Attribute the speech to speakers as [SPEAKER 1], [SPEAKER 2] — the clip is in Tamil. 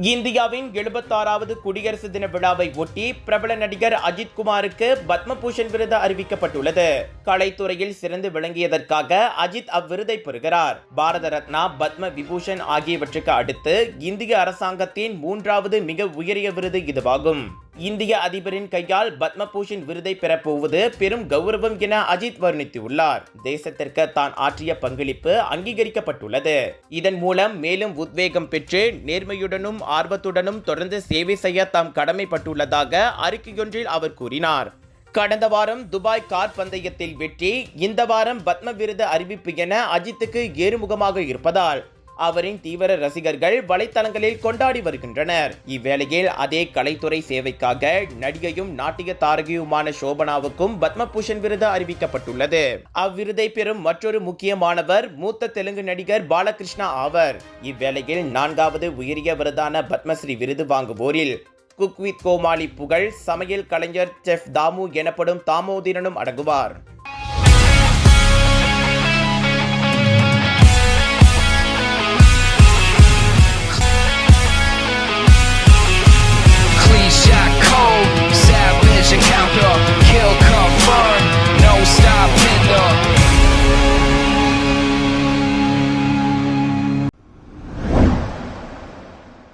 [SPEAKER 1] இந்தியாவின் 76வது குடியரசு தின விழாவை ஒட்டி பிரபல நடிகர் அஜித் குமாருக்கு பத்மபூஷன் விருது அறிவிக்கப்பட்டுள்ளது. கலைத்துறையில் சிறந்து விளங்கியதற்காக அஜித் அவ்விருதை பெறுகிறார். பாரத ரத்னா, பத்ம விபூஷன் ஆகியவற்றுக்கு அடுத்து இந்திய அரசாங்கத்தின் 3வது மிக உயரிய விருது இதுவாகும். இந்திய அதிபரின் கையால் பத்மபூஷன் விருதை பெறப்போவது பெரும் கௌரவம் என அஜித் வர்ணித்துள்ளார். தேசத்திற்கு தான் ஆற்றிய பங்களிப்பு அங்கீகரிக்கப்பட்டுள்ளது. இதன் மூலம் மேலும் உத்வேகம் பெற்று நேர்மையுடனும் ஆர்வத்துடனும் தொடர்ந்து சேவை செய்ய தாம் கடமைப்பட்டுள்ளதாக அறிக்கையொன்றில் அவர் கூறினார். கடந்த வாரம் துபாய் கார் பந்தயத்தில் வெற்றி, இந்த வாரம் பத்ம விருது அறிவிப்பு என அஜித்துக்கு ஏறுமுகமாக இருப்பதால் அவரின் தீவிர ரசிகர்கள் வலைத்தளங்களில் கொண்டாடி வருகின்றனர். இவ்வேளையில் அதே கலைத்துறை சேவைக்காக நடிகையும் நாட்டிய தாரகியுமான சோபனாவுக்கும் பத்மபூஷன் விருது அறிவிக்கப்பட்டுள்ளது. அவ்விருதை பெறும் மற்றொரு முக்கியமானவர் மூத்த தெலுங்கு நடிகர் பாலகிருஷ்ணா ஆவர். இவ்வேளையில் 4வது உயரிய விருதான பத்மஸ்ரீ விருது வாங்குவோரில் குக் வித் கோமாளி புகழ், சமையல் கலைஞர் செஃப் தாமு எனப்படும் தாமோதிரனும் அடங்குவார்.